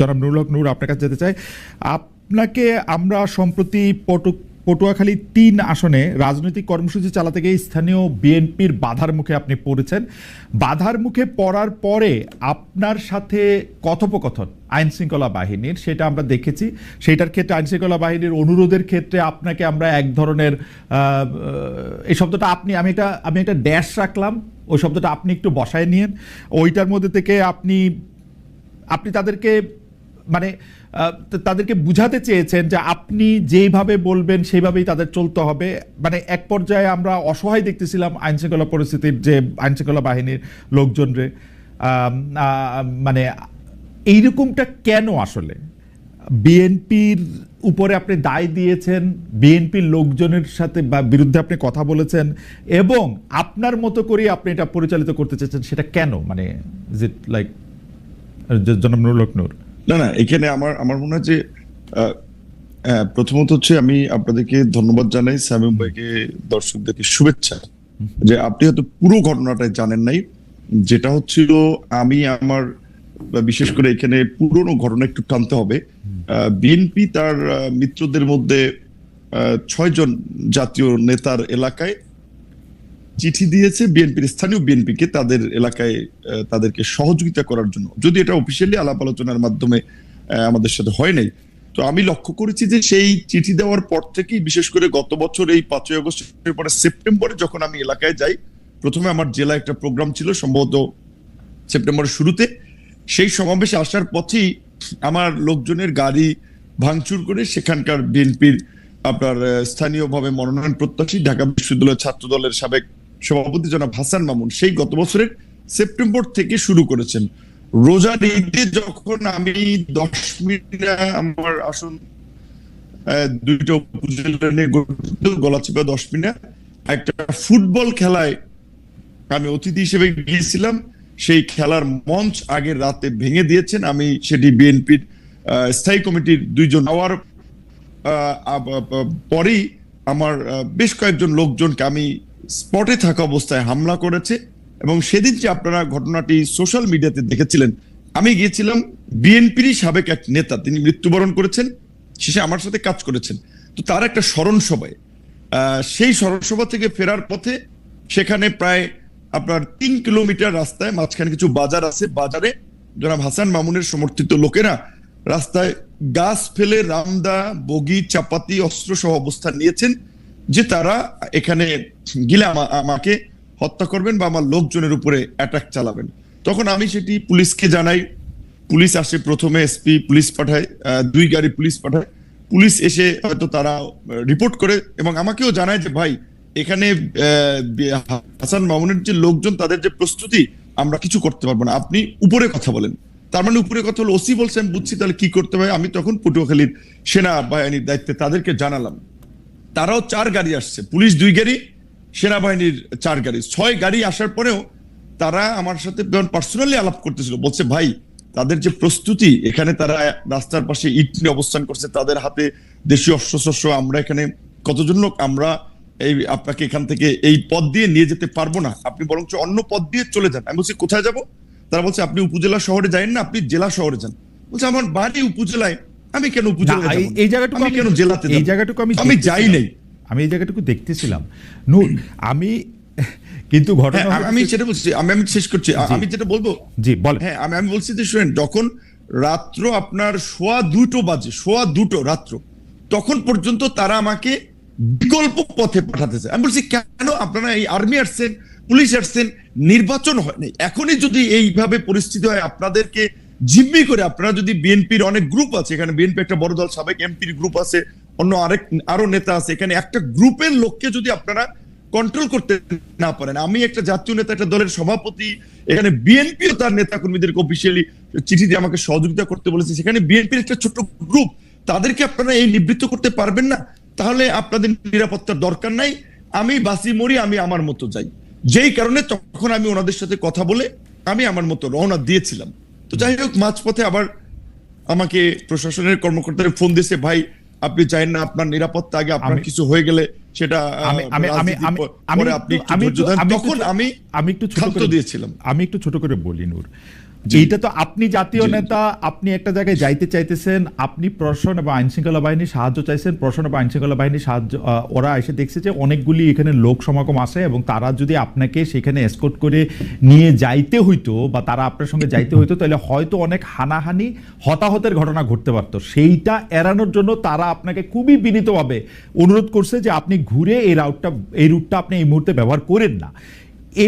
জনাব নুরুল হক নূর, আপনার কাছে যেতে চাই। আপনাকে আমরা সম্প্রতি পটুয়াখালী ৩ আসনে রাজনৈতিক কর্মসূচি চালাতে গিয়ে স্থানীয় বিএনপির বাধার মুখে আপনি পড়েছেন। বাধার মুখে পড়ার পরে আপনার সাথে কথোপকথন আইন শৃঙ্খলা বাহিনীর, সেটা আমরা দেখেছি। সেইটার ক্ষেত্রে আইন শৃঙ্খলা বাহিনীর অনুরোধের ক্ষেত্রে আপনাকে আমরা এক ধরনের এই শব্দটা আমি একটা ড্যাশ রাখলাম, ওই শব্দটা আপনি একটু বসায় নিয়েন। ওইটার মধ্যে থেকে আপনি তাদেরকে তাদেরকে বুঝাতে চেয়েছেন যে আপনি যেইভাবে বলবেন সেইভাবেই তাদের চলতে হবে। এক পর্যায়ে আমরা অসহায় দেখতেছিলাম আইন শৃঙ্খলা পরিস্থিতির, যে আইন শৃঙ্খলা বাহিনীর লোকজনরে। এইরকমটা কেন আসলে? বিএনপির উপরে আপনি দায় দিয়েছেন, বিএনপির লোকজনের সাথে বা বিরুদ্ধে আপনি কথা বলেছেন, এবং আপনার মতো করে আপনি এটা পরিচালিত করতে চেয়েছেন, সেটা কেন? ইজ ইট লাইক জনাব নুরুল হক নূর? না, এখানে আমার মনে হয় যে প্রথমত হচ্ছে আমি আপনাদেরকে ধন্যবাদ জানাই, শামীম ভাইকে, দর্শকদেরকে শুভেচ্ছা যে আপনি হয়তো পুরো ঘটনাটাই জানেন নাই। যেটা হচ্ছিল, আমি আমার বিশেষ করে এখানে পুরনো ঘটনা একটু টানতে হবে। বিএনপি তার মিত্রদের মধ্যে 6 জন জাতীয় নেতার এলাকায় চিঠি দিয়েছে বিএনপির স্থানীয় বিএনপিকে, তাদের এলাকায় তাদেরকে সহযোগিতা করার জন্য, যদি এটা অফিসিয়ালি আলাপ আলোচনার মাধ্যমে আমাদের সাথে হয় নাই। তো আমি লক্ষ্য করেছি যে সেই চিঠি দেওয়ার পর থেকেই, বিশেষ করে গত বছর এই 5ই আগস্টের পরে সেপ্টেম্বরে যখন আমি এলাকায় যাই, প্রথমে আমার জেলায় একটা প্রোগ্রাম ছিল সম্ভবত সেপ্টেম্বরের শুরুতে, সেই সমাবেশে আসার পথেই আমার লোকজনের গাড়ি ভাঙচুর করে সেখানকার বিএনপির আপনার স্থানীয়ভাবে মনোনয়ন প্রত্যাশী ঢাকা বিশ্ববিদ্যালয়ের ছাত্র দলের সাবেক সভাপতি জনাব হাসান মামুন সেই গত বছরের সেপ্টেম্বর থেকে শুরু করেছেন। রোজার ঈদে যখন আমি 10 মিনিট আমার আসন 2টা উপজেলা নিয়ে গলাচিপা 10 মিনিট একটা ফুটবল খেলায় আমি অতিথি হিসেবে গিয়েছিলাম, সেই খেলার মঞ্চ আগের রাতে ভেঙে দিয়েছেন। আমি সেটি বিএনপির স্থায়ী কমিটির 2 জন হওয়ার পরেই আমার বেশ কয়েকজন লোকজনকে আমি স্পটে থাকা অবস্থায় হামলা করেছে। এবং সেদিন যে আপনারা ঘটনাটি সোশ্যাল মিডিয়াতে দেখেছিলেন, আমি গিয়েছিলাম বিএনপিরই সাবেক এক নেতা, তিনি মৃত্যুবরণ করেছেন, শেষে আমার সাথে কাজ করেছেন, তো তার একটা স্মরণ সভায়, সেই স্মরণ সভা থেকে ফেরার পথে সেখানে প্রায় আপনার 3 কিলোমিটার রাস্তায় মাঝখানে কিছু বাজার আছে, বাজারে জনাব হাসান মামুনের সমর্থিত লোকেরা রাস্তায় গাছ ফেলে রামদা, বগি, চাপাতি, অস্ত্র সহ অবস্থান নিয়েছেন যে তারা এখানে গিলে আমাকে হত্যা করবেন বা আমার লোকজনের উপরে অ্যাটাক চালাবেন। তখন আমি সেটি পুলিশকে জানাই, পুলিশ আসে, প্রথমে এসপি পুলিশ পাঠায়, 2 গাড়ি পুলিশ পাঠায়, পুলিশ এসে হয়তো তারা রিপোর্ট করে এবং আমাকেও জানায় যে ভাই এখানে হাসান মামুনের যে লোকজন, তাদের যে প্রস্তুতি, আমরা কিছু করতে পারবো না, আপনি উপরে কথা বলেন। তার মানে উপরে কথা হলো, ওসি বলছে, আমি বুঝছি, তাহলে কি করতে হবে। আমি তখন পটুয়াখালীর সেনাবাহিনীর দায়িত্বে তাদেরকে জানালাম। তারাও 4 গাড়ি আসছে, পুলিশ 2 গাড়ি, সেনাবাহিনীর 4 গাড়ি, 6 গাড়ি আসার পরেও তারা আমার সাথে পার্সোনালি আলাপ করতেছিল, বলছে ভাই তাদের যে প্রস্তুতি, এখানে তারা রাস্তার পাশে ইট নিয়ে অবস্থান করছে, তাদের হাতে দেশীয় অস্ত্রশস্ত্র, আমরা এখানে কতজন লোক, আমরা আপনাকে এখান থেকে এই পথ দিয়ে নিয়ে যেতে পারবো না, আপনি বরঞ্চ অন্য পথ দিয়ে চলে যান। আমি বলছি কোথায় যাব? তারা বলছে আপনি উপজেলা শহরে যান না, আপনি জেলা শহরে যান। বলছে আমার বাড়ি উপজেলায়, আমি কেন উপজেলায় যাব? এই জায়গাটুকু আমি কেন জেলাতে যাব? এই জায়গাটুকু আমি যাই নাই, আমি এই জায়গাটুকু দেখতেছিলাম নূর। কিন্তু ঘটনা, আমি সেটা বলছি, আমি শেষ করছি, আমি যেটা বলবো, জি বল। হ্যাঁ, আমি বলছি যে শুনেন, যখন রাত্র আপনার 2:15 বাজে, 2:15 রাত্র, তখন পর্যন্ত তারা আমাকে বিকল্প পথে পাঠাতেছে। আমি বলছি কেন? আপনারা এই আর্মি আসছেন, পুলিশ আসছেন, নির্বাচন হয় নাই, এখনই যদি এইভাবে পরিস্থিতি হয়, আপনাদেরকে জিম্মি করে, আপনারা যদি বিএনপির অনেক গ্রুপ আছে, এখানে বিএনপি একটা বড় দল, সাবেক এমপির গ্রুপ আছে, অন্য আরো নেতা আছে, এখানে একটা গ্রুপের লোককে যদি আপনারা কন্ট্রোল করতে না পারেন, আমি একটা জাতীয় নেতা, একটা দলের সভাপতি, এখানে বিএনপিও তার নেতা কর্মীদেরকে অফিসিয়ালি চিঠি দিয়ে আমাকে সহযোগিতা করতে বলেছে, সেখানে বিএনপির একটা ছোট গ্রুপ, তাদেরকে আপনারা এই নিবৃত্ত করতে পারবেন না, তাহলে আপনাদের নিরাপত্তার দরকার নাই, আমি বাসি মরি, আমি আমার মতো যাই। যেই কারণে তখন আমি ওনাদের সাথে কথা বলে আমি আমার মতো রওনা দিয়েছিলাম। তো যাই হোক, মাঝপথে আবার আমাকে প্রশাসনের কর্মকর্তারা ফোন দিয়েছে, ভাই আপনি চাইেন না, আপনার নিরাপত্তা আগে, আপনার কিছু হয়ে গেলে সেটা আমি একটু ছোট করে বলি নূর। এইটা তো আপনি জাতীয় নেতা, আপনি একটা জায়গায় যাইতে চাইতেছেন, আপনি প্রশাসন এবং আইন শৃঙ্খলা বাহিনীর সাহায্য চাইছেন, প্রশাসন এবং আইন শৃঙ্খলা বাহিনীর সাহায্য ওরা এসে দেখছে যে অনেকগুলি এখানে লোক সমাগম আসে এবং তারা যদি আপনাকে সেখানে এসকর্ট করে নিয়ে যাইতে হইতো বা তারা আপনার সঙ্গে যাইতে হইতো, তাহলে হয়তো অনেক হানাহানি হতাহতের ঘটনা ঘটতে পারতো। সেইটা এড়ানোর জন্য তারা আপনাকে খুবই বিনীতভাবে অনুরোধ করছে যে আপনি ঘুরে এই রুটটা আপনি এই মুহূর্তে ব্যবহার করেন না।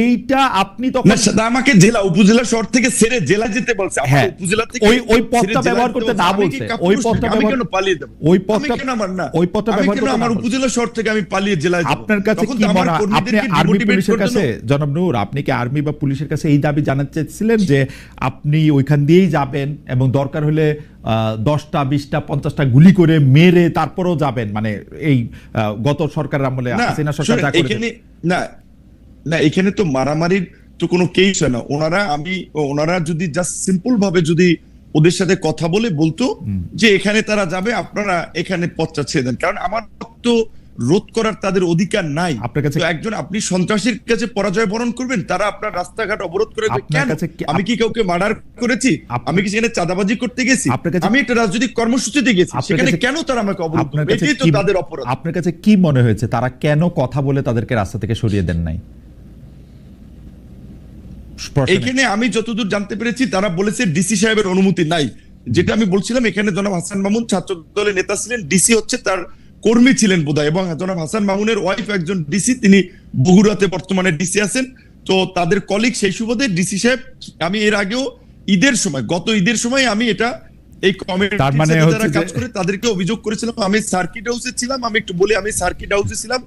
এইটা আপনি তখন আমাকে জেলা উপজেলা শহর থেকে ছেড়ে জেলা যেতে বলছে, হ্যাঁ, উপজেলা থেকে ওই পথটা ব্যবহার করতে না বলছে, ওই পথটা আমি কেন পালিয়ে দেব? ওই পথটা ওই পথটা ব্যবহার করতে আমার উপজেলা শহর থেকে আমি পালিয়ে জেলায় যাব? আপনার কাছে কি মনে হয়, আপনি আর্মি পুলিশের কাছে, জনাব নূর, আপনি কি আর্মি বা পুলিশের কাছে এই দাবি জানাতে চাইছিলেন যে আপনি ওইখান দিয়েই যাবেন এবং দরকার হলে 10টা 20টা 50টা গুলি করে মেরে তারপরেও যাবেন, মানে এই গত সরকারের আমলে হাসিনা সরকার যা করেছে? না না, এখানে তো মারামারির তো কোনো কেস হয় না। ওনারা যদি জাস্ট সিম্পল ভাবে যদি ওদের সাথে কথা বলে বলতো যে এখানে তারা যাবে, আপনারা এখানে পথটা ছেড়ে দেন, কারণ আমার তো রোধ করার তাদের অধিকার নাই। আপনার কাছে একজন আপনি সন্ত্রাসীর কাছে পরাজয় বরণ করবেন, তারা আপনার রাস্তাঘাট অবরোধ করে কেন? আমি কি কাউকে মার্ডার করেছি? আমি কি সেখানে চাঁদাবাজি করতে গেছি? আমি একটা রাজনৈতিক কর্মসূচিতে গেছি, সেখানে কেন তারা আমাকে অবরোধ করবে? এটাই তো তাদের অপরাধ। আপনার কাছে কি মনে হয়েছে তারা কেন কথা বলে তাদেরকে রাস্তা থেকে সরিয়ে দেন নাই? এখানে আমি যতদূর জানতে পেরেছি তারা বলেছে ডিসি সাহেবের অনুমতি নাই। যেটা আমি বলছিলাম, এখানে জনাব হাসান মামুন ছাত্র দলের নেতা ছিলেন, ডিসি হচ্ছে তার কর্মী ছিলেন বোধহয়, এবং জনাব হাসান মামুনের ওয়াইফ একজন ডিসি, তিনি বগুড়াতে বর্তমানে ডিসি আছেন। তো তাদের কলিগ, সেই সুবাদে ডিসি সাহেব, আমি এর আগেও গত ঈদের সময় আমি এটা এই কমিটির সাথে যারা কাজ করে তাদেরকে অভিযোগ করেছিলাম। আমি সার্কিট হাউসে ছিলাম, আমি একটু বলি, আমি সার্কিট হাউসে ছিলাম,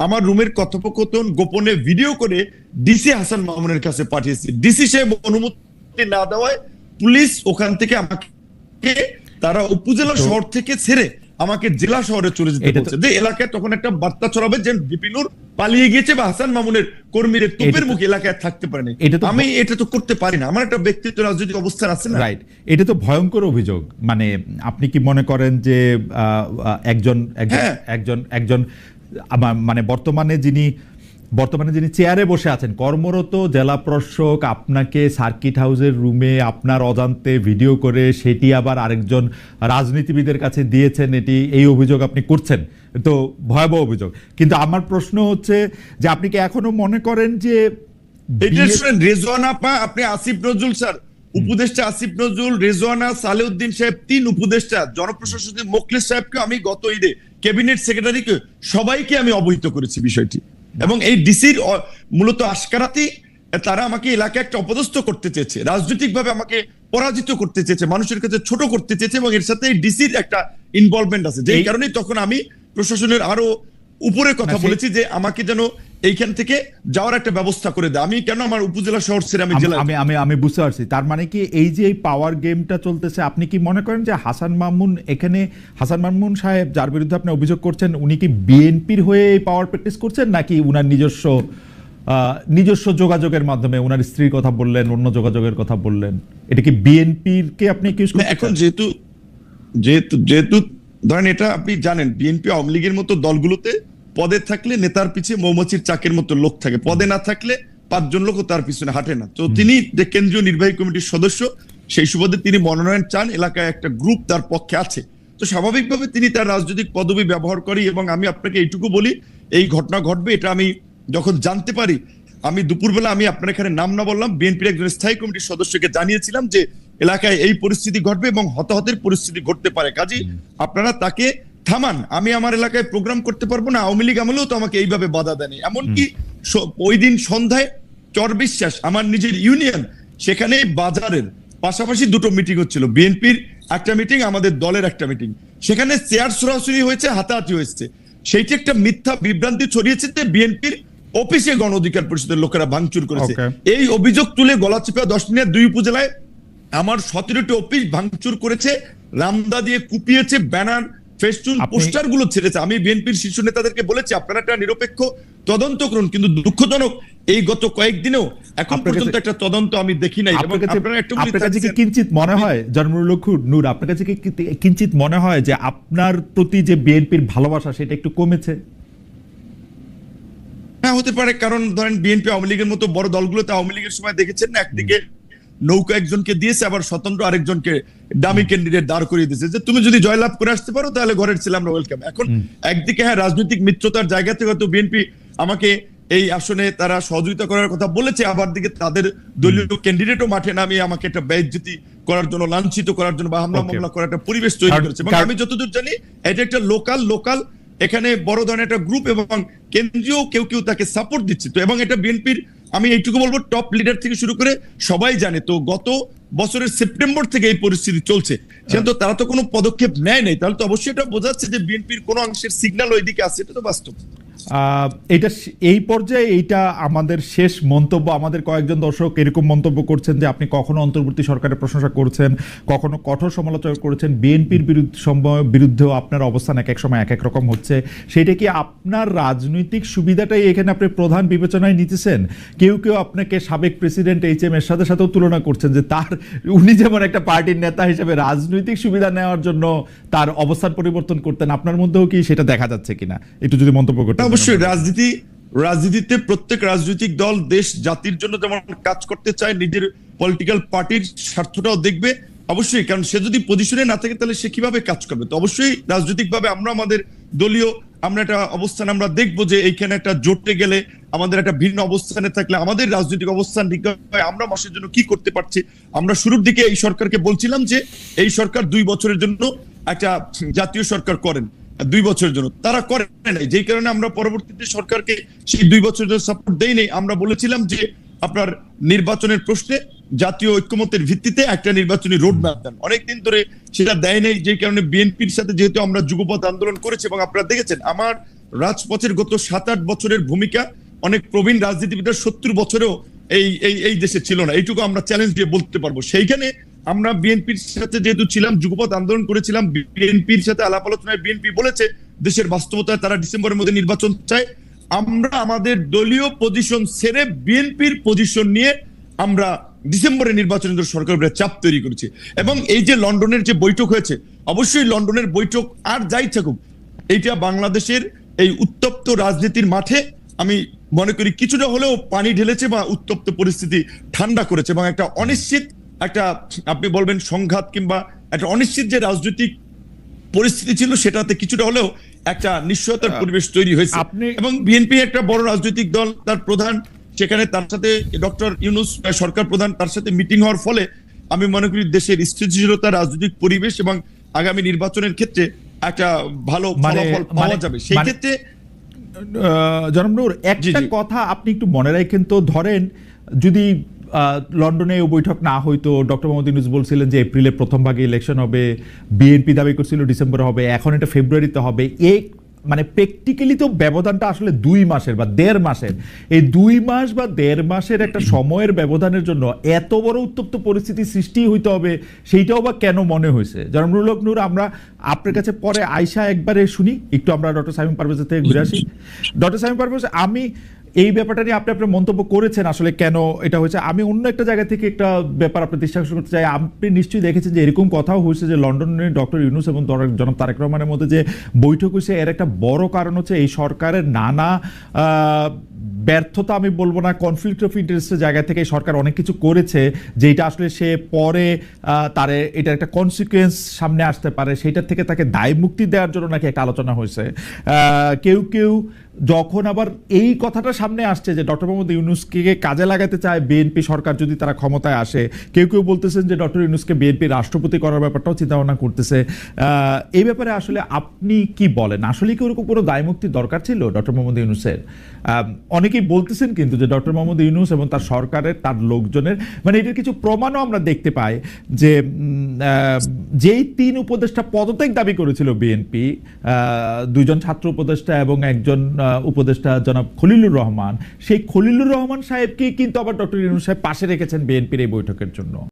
আমার রুমের কথোপকথন গোপনে ভিডিও করে ডিসি হাসান মামুনের কাছে পাঠিয়েছি। ডিসি সাহেব অনুমতি না দেওয়ায় পুলিশ ওখান থেকে আমাকে, তারা উপজেলা শহর থেকে ছেড়ে আমাকে জেলা শহরে চলে যেতে বলছে, যে এলাকায় তখন একটা বার্তা ছড়াবে যে বিপিনুর পালিয়ে গিয়েছে বা হাসান মামুনের কর্মীরা তোপের মুখে এলাকায় থাকতে পারেনি। আমি এটা তো করতে পারি না, আমার একটা ব্যক্তিগত রাজনৈতিক অবস্থান আছে না। রাইট, এটা তো ভয়ঙ্কর অভিযোগ। মানে আপনি কি মনে করেন যে একজন মানে বর্তমানে যিনি চেয়ারে বসে আছেন, কর্মরত জেলা প্রশাসক আপনাকে সার্কিট হাউসের রুমে আপনার অজান্তে ভিডিও করে সেটি আবার আরেকজন রাজনীতিবিদের কাছে দিয়েছেন, এই অভিযোগ আপনি করছেন, তো ভয়াবহ অভিযোগ। কিন্তু আমার প্রশ্ন হচ্ছে যে আপনি কি এখনো মনে করেন যে রেজওয়ানা, আপনি আসিফ নজরুল স্যার, উপদেষ্টা আসিফ নজরুল, রেজওয়ানা, সালেউদ্দিন সাহেব, 3 উপদেষ্টা, জনপ্রশাসনের মোখলেস সাহেবকে আমি গত ঈদে, ক্যাবিনেট সেক্রেটারিকে, সবাইকে আমি অবহিত করেছি বিষয়টি। এবং এই ডিসির মূলত আশকারাতেই তারা আমাকে এলাকায় একটা অপদস্থ করতে চেয়েছে, রাজনৈতিকভাবে আমাকে পরাজিত করতে চেয়েছে, মানুষের কাছে ছোট করতে চেয়েছে, এবং এর সাথে এই ডিসির একটা ইনভলভমেন্ট আছে, যেই কারণেই তখন আমি প্রশাসনের আরো উপরে কথা বলেছি যে আমাকে যেন এইখান থেকে যাওয়ার একটা ব্যবস্থা করে দেয়। আমি কেন আমার উপজেলা শহর ছেড়ে আমি জেলা? আমি বুঝতে পারছি। তার মানে কি এই যে এই পাওয়ার গেমটা চলতেছে, আপনি কি মনে করেন যে হাসান মামুন সাহেব যার বিরুদ্ধে আপনি অভিযোগ করছেন, উনি কি বিএনপির হয়ে এই পাওয়ার প্র্যাকটিস করছেন, নাকি উনার নিজস্ব যোগাযোগের মাধ্যমে, উনার স্ত্রীর কথা বললেন, অন্য যোগাযোগের কথা বললেন, এটা কি বিএনপির কে আপনি অ্যাকিউজ করছেন? এখন যেহেতু ধরেন, এটা আপনি জানেন, বিএনপি আওয়ামী লীগের মতো দলগুলোতে পদে থাকলে নেতার পিছিয়ে মৌমাছির চাকের মতো লোক থাকে, পদে না থাকলে 5 জন লোক তার পিছনে হাঁটে না। তো তিনি যে কেন্দ্রীয় নির্বাহী কমিটির সদস্য, সেই সুবাদে তিনি মনোনয়ন চান, এলাকায় একটা গ্রুপ তার পক্ষে আছে, তো স্বাভাবিকভাবে তিনি তার রাজনৈতিক পদবি ব্যবহার করি। এবং আমি আপনাকে এইটুকু বলি, এই ঘটনা ঘটবে এটা আমি যখন জানতে পারি, আমি দুপুরবেলা, আমি আপনার এখানে নাম না বললাম, বিএনপির একজন স্থায়ী কমিটির সদস্যকে জানিয়েছিলাম যে এলাকায় এই পরিস্থিতি ঘটবে এবং হতাহতের পরিস্থিতি ঘটতে পারে, কাজেই আপনারা তাকে থামান। আমি আমার এলাকায় প্রোগ্রাম করতে পারবো না, আওয়ামী লীগ আমলেও তো আমাকে এইভাবে বাধা দেয়নি। এমনকি ওই দিন সন্ধ্যায় চর বিশ্বাস, আমার নিজের ইউনিয়ন, সেখানে বাজারের পাশাপাশি 2টো মিটিং হচ্ছিল, বিএনপির একটা মিটিং, আমাদের দলের একটা মিটিং, সেখানে চেয়ার সরাসরি হয়েছে, হাতাহাতি হয়েছে। সেইটি একটা মিথ্যা বিভ্রান্তি ছড়িয়েছে যে বিএনপির অফিসে গণ অধিকার পরিষদের লোকেরা ভাঙচুর করেছে। এই অভিযোগ তুলে গলাচিপা 10 মিনিট 2 উপজেলায় আমার 17টি অফিস ভাঙচুর করেছে, রামদা দিয়ে কুপিয়েছে, ব্যানার, ফেস্টুন, পোস্টার গুলো ছেড়েছে। আমি বিএনপির শীর্ষ নেতাদেরকে বলেছি আপনারা একটা নিরপেক্ষ তদন্ত করুন, কিন্তু দুঃখজনক এই গত কয়েকদিনেও এখন পর্যন্ত একটা তদন্ত আমি দেখি নাই। আপনার কাছে কি কিঞ্চিত মনে হয়, জন্মুল নূর, আপনার কাছে কি কিঞ্চিত মনে হয় যে আপনার প্রতি যে বিএনপির ভালোবাসা সেটা একটু কমেছে? হ্যাঁ, হতে পারে, কারণ ধরেন বিএনপি আওয়ামী লীগের মতো বড় দলগুলোতে আওয়ামী লীগের সময় দেখেছেন না, একদিকে নৌকা একজনকে দিয়েছে, আবার স্বতন্ত্র আরেকজনকে দামি ক্যান্ডিডেট দাঁড় করিয়ে দিয়েছে যে তুমি যদি জয়লাভ করে আসতে পারো তাহলে ঘরের ছেলে আমরা ওয়েলকাম। এখন একদিকে হ্যাঁ রাজনৈতিক মিত্রতার জায়গা থেকে হয়তো বিএনপি আমাকে এই আসনে তারা সহযোগিতা করার কথা বলেছে, আবার দিকে তাদের দলীয় ক্যান্ডিডেটও মাঠে নামিয়ে আমাকে একটা বেইজ্জতি করার জন্য, লাঞ্ছিত করার জন্য বা হামলা মামলা করার একটা পরিবেশ তৈরি করেছে। এবং আমি যতদূর জানি এটা একটা লোকাল এখানে বড় ধরনের একটা গ্রুপ এবং কেন্দ্রীয় কেউ তাকে সাপোর্ট দিচ্ছে। তো এবং এটা বিএনপির আমি এইটুকু বলবো টপ লিডার থেকে শুরু করে সবাই জানে। তো গত বছরের সেপ্টেম্বর থেকে এই পরিস্থিতি চলছে, সেহেতু তারা তো কোনো পদক্ষেপ নেয় নাই, তাহলে তো অবশ্যই এটা বোঝাচ্ছে যে বিএনপির কোনো অংশের সিগন্যাল ওইদিকে আসছে, এটা তো বাস্তব। এটা এই পর্যায়ে এইটা আমাদের শেষ মন্তব্য। আমাদের কয়েকজন দর্শক এরকম মন্তব্য করছেন যে আপনি কখনো অন্তর্বর্তী সরকারের প্রশংসা করছেন, কখনো কঠোর সমালোচনা করেছেন, বিএনপির বিরুদ্ধেও আপনার অবস্থান এক এক সময় এক এক রকম হচ্ছে। সেটা কি আপনার রাজনৈতিক সুবিধাটাই এখানে আপনি প্রধান বিবেচনায় নিতেছেন? কেউ আপনাকে সাবেক প্রেসিডেন্ট HM এরশাদের সাথেও তুলনা করছেন যে উনি যেমন একটা পার্টির নেতা হিসেবে রাজনৈতিক সুবিধা নেওয়ার জন্য তার অবস্থান পরিবর্তন করতেন, আপনার মধ্যেও কি সেটা দেখা যাচ্ছে কিনা একটু যদি মন্তব্য করতেন। অবশ্যই রাজনীতিতে প্রত্যেক রাজনৈতিক দল দেশ জাতির জন্য যেমন কাজ করতে চায়, নিজের পলিটিক্যাল পার্টির স্বার্থটাও দেখবে অবশ্যই, কারণ সে যদি পজিশনে না থাকে তাহলে সে কিভাবে কাজ করবে। তো অবশ্যই রাজনৈতিকভাবে আমরা আমাদের দলীয় একটা অবস্থান আমরা দেখবো যে এইখানে একটা জোটে গেলে আমাদের একটা ভিন্ন অবস্থানে থাকলে আমাদের রাজনৈতিক অবস্থান ঠিক হয়, আমরা মানুষের জন্য কি করতে পারছি। আমরা শুরুর দিকে এই সরকারকে বলছিলাম যে এই সরকার 2 বছরের জন্য একটা জাতীয় সরকার করেন, 2 বছরের জন্য তারা করে নাই, যেই কারণে আমরা পরবর্তীতে সরকারকে সেই 2 বছরের জন্য সাপোর্ট দেই নাই। আমরা বলেছিলাম যে আপনার নির্বাচনের প্রশ্নে জাতীয় ঐক্যমতের ভিত্তিতে একটা নির্বাচনী রোড ম্যাপ দেন, অনেকদিন ধরে সেটা দেয় নাই, যেই কারণে বিএনপির সাথে যেহেতু আমরা যুগপৎ আন্দোলন করেছি এবং আপনারা দেখেছেন আমার রাজপথের গত 7-8 বছরের ভূমিকা অনেক প্রবীণ রাজনীতিবিদরা 70 বছরেও এই দেশে ছিল না, এইটুকু আমরা চ্যালেঞ্জ দিয়ে বলতে পারবো। সেইখানে আমরা বিএনপির সাথে যেহেতু ছিলাম, যুগপৎ আন্দোলন করেছিলাম, বিএনপির সাথে আলাপ আলোচনায় বিএনপি বলেছে দেশের বাস্তবতায় তারা ডিসেম্বরের মধ্যে নির্বাচন চায়। আমরা আমাদের দলীয় পজিশন ছেড়ে বিএনপির পজিশন নিয়ে আমরা ডিসেম্বরে নির্বাচনের জন্য সরকারের চাপ তৈরি করেছি। এবং এই যে লন্ডনের যে বৈঠক হয়েছে, অবশ্যই লন্ডনের বৈঠক আর যাই থাকুক, এইটা বাংলাদেশের এই উত্তপ্ত রাজনীতির মাঠে আমি মনে করি কিছুটা হলেও পানি ঢেলেছে বা উত্তপ্ত পরিস্থিতি ঠান্ডা করেছে এবং একটা অনিশ্চিত একটা আপনি বলবেন সংঘাত কিংবা একটা অনিশ্চিত যে রাজনৈতিক পরিস্থিতি ছিল সেটাতে কিছুটা হলেও একটা নিশ্চয়তার পরিবেশ তৈরি হয়েছে। এবং বিএনপি একটা বড় রাজনৈতিক দল, তার প্রধান সেখানে, তার সাথে ডক্টর ইউনূস সরকার প্রধান, তার সাথে মিটিং হওয়ার ফলে আমি মনে করি দেশের স্থিতিশীলতা, রাজনৈতিক পরিবেশ এবং আগামী নির্বাচনের ক্ষেত্রে একটা ভালো ফলাফল পাওয়া যাবে। সেই ক্ষেত্রে জনাব নূর, একটা কথা আপনি একটু মনে রাখেন তো, ধরেন যদি লন্ডনে বৈঠক না হইতো, ডক্টর মোহাম্মদ ইউনূস বলছিলেন যে এপ্রিলের প্রথম ভাগে ইলেকশন হবে, বিএনপি দাবি করছিল ডিসেম্বরে হবে, এখন এটা ফেব্রুয়ারিতে হবে। মানে প্র্যাকটিক্যালি তো ব্যবধানটা আসলে 2 মাসের বা 1.5 মাসের। এই 2 মাস বা 1.5 মাসের একটা সময়ের ব্যবধানের জন্য এত বড় উত্তপ্ত পরিস্থিতি সৃষ্টি হইতে হবে, সেইটাও বা কেন মনে হয়েছে? জনাব নুরুল হক নূর, আমরা আপনার কাছে পরে আয়শা একবারে শুনি, একটু আমরা ডক্টর শামীম পারভেজের থেকে ঘুরে আসি। ডক্টর শামীম পারভেজ, আমি এই ব্যাপারটা নিয়ে আপনি আপনার মন্তব্য করেছেন আসলে কেন এটা হয়েছে। আমি অন্য একটা জায়গা থেকে একটা ব্যাপার আপনার দৃষ্টি করতে চাই। আপনি নিশ্চয়ই দেখেছেন যে এরকম কথাও হয়েছে যে লন্ডনে ডক্টর ইউনূস এবং জনাব তারেক রহমানের মধ্যে যে বৈঠক হয়েছে, এর একটা বড় কারণ হচ্ছে এই সরকারের নানা ব্যর্থতা, আমি বলবো না, কনফ্লিক্ট অফ ইন্টারেস্টের জায়গা থেকে সরকার অনেক কিছু করেছে যেটা আসলে সে পরে তার এটার একটা কনসিকুয়েন্স সামনে আসতে পারে, সেইটার থেকে তাকে দায় মুক্তি দেওয়ার জন্য নাকি একটা আলোচনা হয়েছে। কেউ যখন আবার এই কথাটা সামনে আসছে যে ডক্টর মোহাম্মদ ইউনূসকে কাজে লাগাতে চায় বিএনপি সরকার যদি তারা ক্ষমতায় আসে, কেউ বলতেছেন যে ডক্টর ইউনূসকে বিএনপি রাষ্ট্রপতি করার ব্যাপারটাও চিন্তা ভাবনা করতেছে। এই ব্যাপারে আসলে আপনি কি বলেন? আসলে কি ওরকম কোনো দায় মুক্তির দরকার ছিল ডক্টর মোহাম্মদ ইউনূসের? অনেকেই বলতেছেন কিন্তু যে ডক্টর মোহাম্মদ ইউনূস এবং তার সরকারের, তার লোকজনের, মানে এটার কিছু প্রমাণও আমরা দেখতে পাই যে যেই 3 উপদেষ্টা পদত্যাগ দাবি করেছিল বিএনপি, 2 জন ছাত্র উপদেষ্টা এবং একজন উপদেষ্টা জনাব খলিলুর রহমান, সেই খলিলুর রহমান সাহেবকে কিন্তু আবার ডক্টর ইউনূস সাহেব পাশে রেখেছেন বিএনপির এই বৈঠকের জন্য।